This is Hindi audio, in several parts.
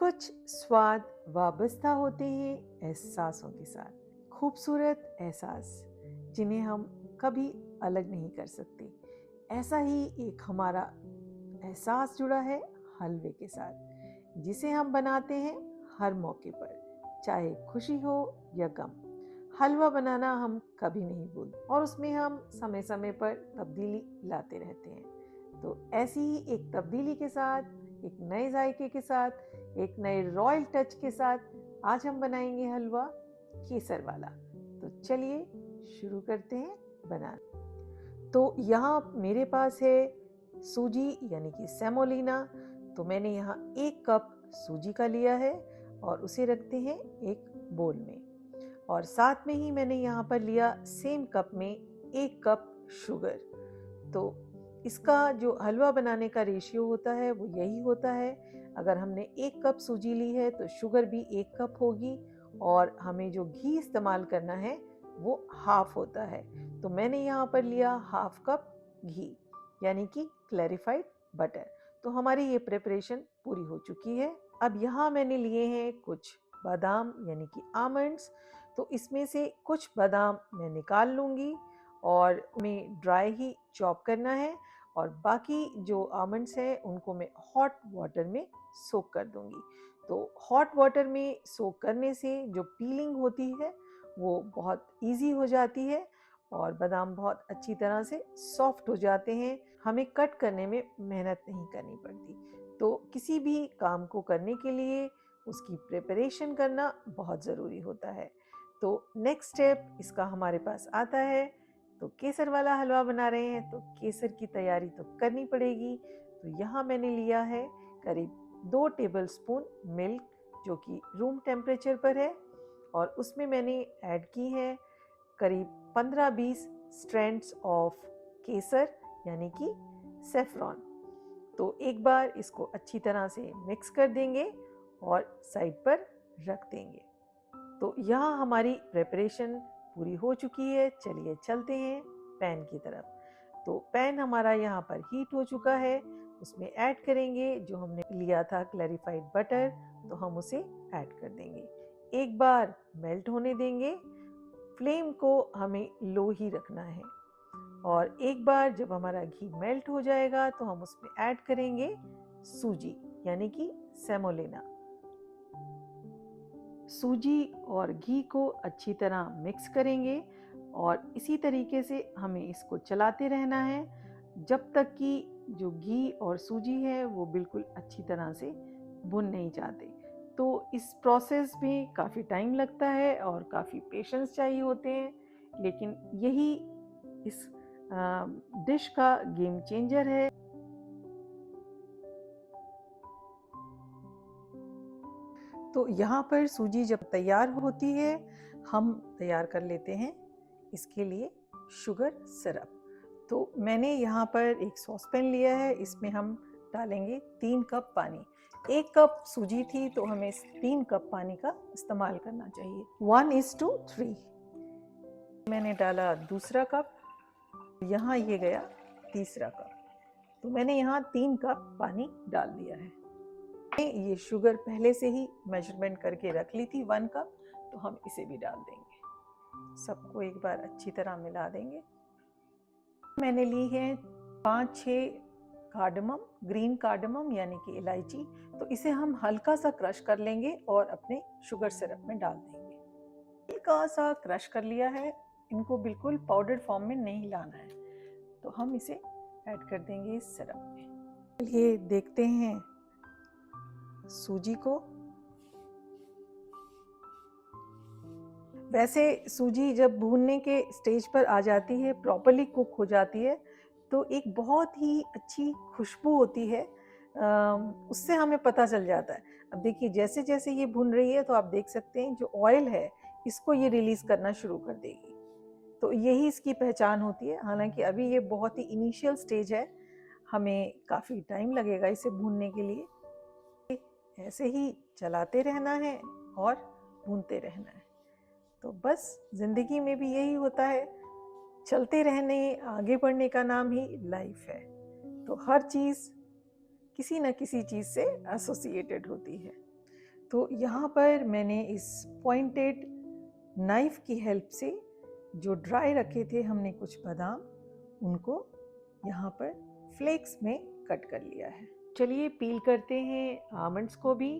कुछ स्वाद वाबस्ता होते हैं एहसासों के साथ, खूबसूरत एहसास जिन्हें हम कभी अलग नहीं कर सकते। ऐसा ही एक हमारा एहसास जुड़ा है हलवे के साथ, जिसे हम बनाते हैं हर मौके पर, चाहे खुशी हो या गम। हलवा बनाना हम कभी नहीं भूलते और उसमें हम समय समय पर तब्दीली लाते रहते हैं। तो ऐसी ही एक तब्दीली के साथ, एक नए जायके के साथ, एक नए रॉयल टच के साथ आज हम बनाएंगे हलवा केसर वाला। तो चलिए शुरू करते हैं बनाना। तो यहाँ मेरे पास है सूजी यानी कि सेमोलिना। तो मैंने यहाँ 1 कप सूजी का लिया है और उसे रखते हैं एक बोल में। और साथ में ही मैंने यहाँ पर लिया सेम कप में 1 कप शुगर। तो इसका जो हलवा बनाने का रेशियो होता है वो यही होता है। अगर हमने 1 कप सूजी ली है तो शुगर भी 1 कप होगी और हमें जो घी इस्तेमाल करना है वो हाफ होता है। तो मैंने यहाँ पर लिया हाफ कप घी यानी कि क्लैरिफाइड बटर। तो हमारी ये प्रिपरेशन पूरी हो चुकी है। अब यहाँ मैंने लिए हैं कुछ बादाम यानी कि आमंड्स। तो इसमें से कुछ बादाम मैं निकाल लूँगी और उन्हें ड्राई ही चॉप करना है और बाकी जो आमंड्स हैं उनको मैं हॉट वाटर में सोक कर दूंगी। तो हॉट वाटर में सोक करने से जो पीलिंग होती है वो बहुत इजी हो जाती है और बादाम बहुत अच्छी तरह से सॉफ्ट हो जाते हैं। हमें कट करने में मेहनत नहीं करनी पड़ती। तो किसी भी काम को करने के लिए उसकी प्रिपरेशन करना बहुत ज़रूरी होता है। तो नेक्स्ट स्टेप इसका हमारे पास आता है। तो केसर वाला हलवा बना रहे हैं तो केसर की तैयारी तो करनी पड़ेगी। तो यहाँ मैंने लिया है करीब 2 टेबलस्पून मिल्क जो कि रूम टेम्परेचर पर है और उसमें मैंने ऐड की है करीब 15-20 स्ट्रैंड्स ऑफ केसर यानी कि सेफ्रॉन। तो एक बार इसको अच्छी तरह से मिक्स कर देंगे और साइड पर रख देंगे। तो यहाँ हमारी प्रिपरेशन पूरी हो चुकी है। चलिए चलते हैं पैन की तरफ। तो पैन हमारा यहाँ पर हीट हो चुका है। उसमें ऐड करेंगे जो हमने लिया था क्लैरिफाइड बटर। तो हम उसे ऐड कर देंगे, एक बार मेल्ट होने देंगे। फ्लेम को हमें लो ही रखना है और एक बार जब हमारा घी मेल्ट हो जाएगा तो हम उसमें ऐड करेंगे सूजी यानी कि सेमोलिना। सूजी और घी को अच्छी तरह मिक्स करेंगे और इसी तरीके से हमें इसको चलाते रहना है जब तक कि जो घी और सूजी है वो बिल्कुल अच्छी तरह से भुन नहीं जाते। तो इस प्रोसेस में काफ़ी टाइम लगता है और काफ़ी पेशेंस चाहिए होते हैं, लेकिन यही इस डिश का गेम चेंजर है। तो यहाँ पर सूजी जब तैयार होती है हम तैयार कर लेते हैं इसके लिए शुगर सिरप। तो मैंने यहाँ पर एक सॉस पैन लिया है, इसमें हम डालेंगे 3 कप पानी। 1 कप सूजी थी तो हमें 3 कप पानी का इस्तेमाल करना चाहिए, 1:3। मैंने डाला दूसरा कप, यहाँ ये गया तीसरा कप। तो मैंने यहाँ 3 कप पानी डाल दिया है। ये शुगर पहले से ही मेजरमेंट करके रख ली थी 1 कप, तो हम इसे भी डाल देंगे। सबको एक बार अच्छी तरह मिला देंगे। मैंने ली है 5-6 कार्डमम, ग्रीन कार्डमम यानी कि इलायची। तो इसे हम हल्का सा क्रश कर लेंगे और अपने शुगर सिरप में डाल देंगे। हल्का सा क्रश कर लिया है, इनको बिल्कुल पाउडर फॉर्म में नहीं लाना है। तो हम इसे ऐड कर देंगे इस सिरप में। ये देखते हैं सूजी को। वैसे सूजी जब भूनने के स्टेज पर आ जाती है, प्रॉपर्ली कुक हो जाती है, तो एक बहुत ही अच्छी खुशबू होती है, उससे हमें पता चल जाता है। अब देखिए जैसे जैसे ये भून रही है तो आप देख सकते हैं जो ऑयल है इसको ये रिलीज करना शुरू कर देगी। तो यही इसकी पहचान होती है। हालांकि अभी ये बहुत ही इनिशियल स्टेज है, हमें काफ़ी टाइम लगेगा इसे भूनने के लिए। ऐसे ही चलाते रहना है और भूनते रहना है। तो बस जिंदगी में भी यही होता है, चलते रहने, आगे बढ़ने का नाम ही लाइफ है। तो हर चीज़ किसी न किसी चीज़ से एसोसिएटेड होती है। तो यहाँ पर मैंने इस पॉइंटेड नाइफ की हेल्प से जो ड्राई रखे थे हमने कुछ बादाम, उनको यहाँ पर फ्लेक्स में कट कर लिया है। चलिए पील करते हैं आमंड्स को भी।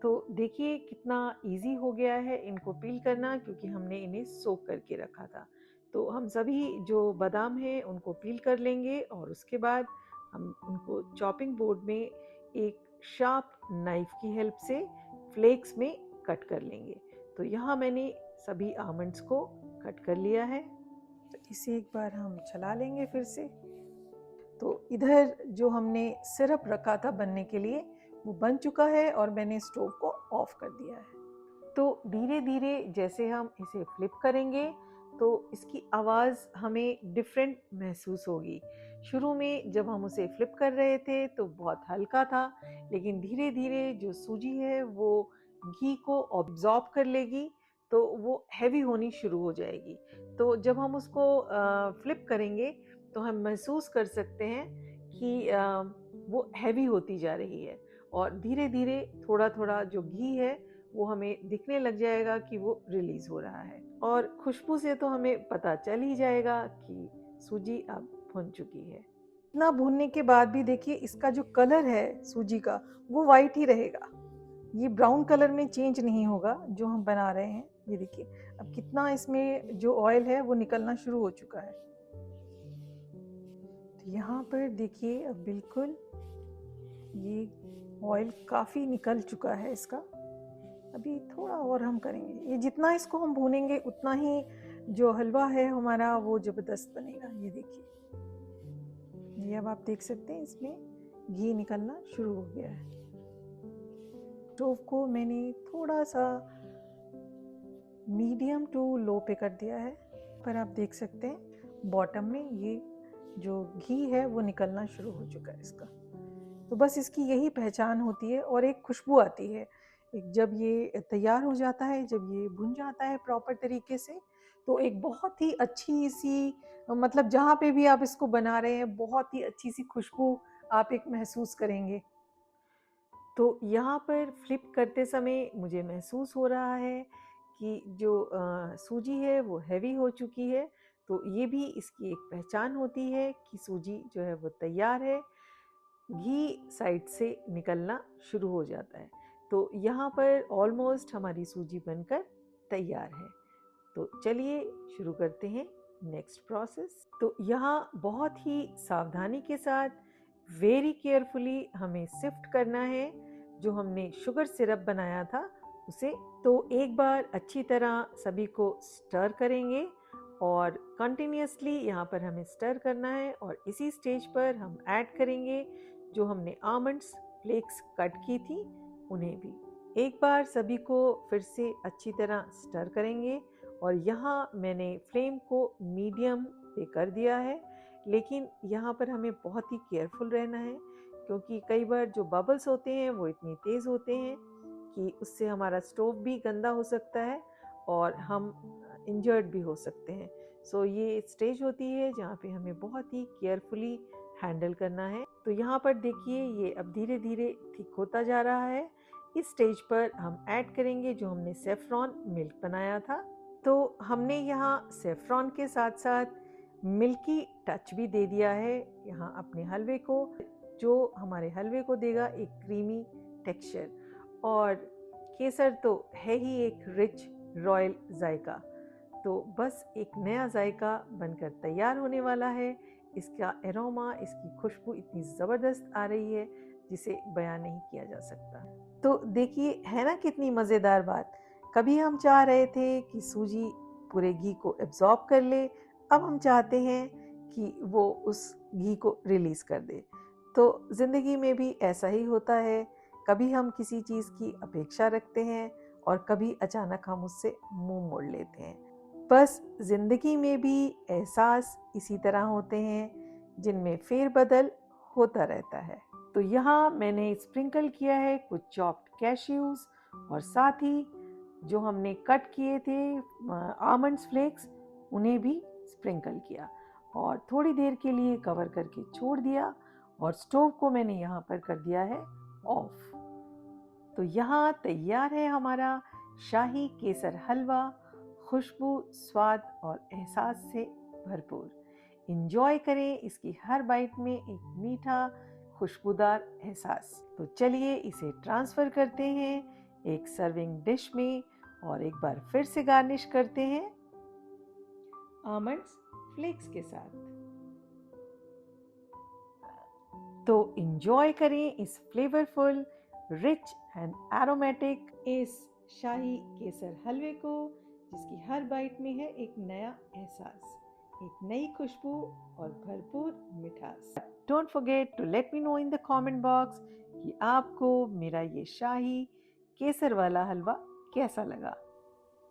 तो देखिए कितना इजी हो गया है इनको पील करना, क्योंकि हमने इन्हें सोक करके रखा था। तो हम सभी जो बादाम हैं उनको पील कर लेंगे और उसके बाद हम उनको चॉपिंग बोर्ड में एक शार्प नाइफ की हेल्प से फ्लेक्स में कट कर लेंगे। तो यहाँ मैंने सभी आमंड्स को कट कर लिया है। तो इसे एक बार हम चला लेंगे फिर से। तो इधर जो हमने सिरप रखा था बनने के लिए वो बन चुका है और मैंने स्टोव को ऑफ कर दिया है। तो धीरे धीरे जैसे हम इसे फ्लिप करेंगे तो इसकी आवाज़ हमें डिफरेंट महसूस होगी। शुरू में जब हम उसे फ्लिप कर रहे थे तो बहुत हल्का था, लेकिन धीरे धीरे जो सूजी है वो घी को ऑब्जॉर्ब कर लेगी तो वो हैवी होनी शुरू हो जाएगी। तो जब हम उसको फ्लिप करेंगे तो हम महसूस कर सकते हैं कि वो हैवी होती जा रही है और धीरे धीरे थोड़ा थोड़ा जो घी है वो हमें दिखने लग जाएगा कि वो रिलीज हो रहा है। और खुशबू से तो हमें पता चल ही जाएगा कि सूजी अब भुन चुकी है। इतना भूनने के बाद भी देखिए इसका जो कलर है सूजी का वो वाइट ही रहेगा, ये ब्राउन कलर में चेंज नहीं होगा जो हम बना रहे हैं। ये देखिए अब कितना इसमें जो ऑयल है वो निकलना शुरू हो चुका है। तो यहाँ पर देखिए अब बिल्कुल ये ऑयल काफ़ी निकल चुका है इसका। अभी थोड़ा और हम करेंगे, ये जितना इसको हम भूनेंगे उतना ही जो हलवा है हमारा वो ज़बरदस्त बनेगा। ये देखिए, ये अब आप देख सकते हैं इसमें घी निकलना शुरू हो गया है। स्टोव को मैंने थोड़ा सा मीडियम टू लो पे कर दिया है, पर आप देख सकते हैं बॉटम में ये जो घी है वो निकलना शुरू हो चुका है इसका। तो बस इसकी यही पहचान होती है और एक खुशबू आती है। एक जब ये तैयार हो जाता है, जब ये भुन जाता है प्रॉपर तरीके से, तो एक बहुत ही अच्छी सी, मतलब जहाँ पे भी आप इसको बना रहे हैं बहुत ही अच्छी सी खुशबू आप एक महसूस करेंगे। तो यहाँ पर फ्लिप करते समय मुझे महसूस हो रहा है कि जो सूजी है वो हैवी हो चुकी है। तो ये भी इसकी एक पहचान होती है कि सूजी जो है वो तैयार है। घी साइड से निकलना शुरू हो जाता है। तो यहाँ पर ऑलमोस्ट हमारी सूजी बनकर तैयार है। तो चलिए शुरू करते हैं नेक्स्ट प्रोसेस। तो यहाँ बहुत ही सावधानी के साथ वेरी केयरफुली हमें सिफ्ट करना है जो हमने शुगर सिरप बनाया था उसे। तो एक बार अच्छी तरह सभी को स्टर करेंगे और कंटिन्यूसली यहाँ पर हमें स्टर करना है। और इसी स्टेज पर हम ऐड करेंगे जो हमने आमंड्स फ्लेक्स कट की थी उन्हें भी। एक बार सभी को फिर से अच्छी तरह स्टर करेंगे और यहाँ मैंने फ्लेम को मीडियम पे कर दिया है, लेकिन यहाँ पर हमें बहुत ही केयरफुल रहना है क्योंकि कई बार जो बबल्स होते हैं वो इतनी तेज़ होते हैं कि उससे हमारा स्टोव भी गंदा हो सकता है और हम इंजर्ड भी हो सकते हैं। सो ये स्टेज होती है जहाँ पे हमें बहुत ही केयरफुली हैंडल करना है। तो यहाँ पर देखिए ये अब धीरे धीरे थिक होता जा रहा है। इस स्टेज पर हम ऐड करेंगे जो हमने सेफ्रॉन मिल्क बनाया था। तो हमने यहाँ सेफ्रॉन के साथ साथ मिल्की टच भी दे दिया है यहाँ अपने हलवे को, जो हमारे हलवे को देगा एक क्रीमी टेक्सचर। और केसर तो है ही एक रिच रॉयल जायका। तो बस एक नया जायका बनकर तैयार होने वाला है। इसका एरोमा, इसकी खुशबू इतनी ज़बरदस्त आ रही है जिसे बयान नहीं किया जा सकता। तो देखिए है ना कितनी मज़ेदार बात। कभी हम चाह रहे थे कि सूजी पूरे घी को एब्जॉर्ब कर ले, अब हम चाहते हैं कि वो उस घी को रिलीज़ कर दे। तो ज़िंदगी में भी ऐसा ही होता है, कभी हम किसी चीज़ की अपेक्षा रखते हैं और कभी अचानक हम उससे मुंह मोड़ लेते हैं। बस ज़िंदगी में भी एहसास इसी तरह होते हैं जिनमें फेरबदल होता रहता है। तो यहाँ मैंने स्प्रिंकल किया है कुछ चॉप्ड कैश्यूज और साथ ही जो हमने कट किए थे आमंड्स फ्लेक्स उन्हें भी स्प्रिंकल किया और थोड़ी देर के लिए कवर करके छोड़ दिया और स्टोव को मैंने यहाँ पर कर दिया है ऑफ। तो यहाँ तैयार है हमारा शाही केसर हलवा, खुशबू, स्वाद और एहसास से भरपूर। इंजॉय करें इसकी हर बाइट में एक मीठा खुशबूदार एहसास। तो चलिए इसे ट्रांसफ़र करते हैं एक सर्विंग डिश में और एक बार फिर से गार्निश करते हैं आमंड्स फ्लेक्स के साथ। तो इंजॉय करें इस फ्लेवरफुल, रिच एंड एरोमेटिक इस शाही केसर हलवे को, जिसकी हर बाइट में है एक नया एहसास, एक नई खुशबू और भरपूर मिठास। Don't forget to let me know in the comment box कि आपको मेरा ये शाही केसर वाला हलवा कैसा लगा।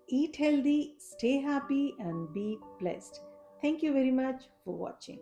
Eat healthy, stay happy and be blessed. Thank you very much for watching.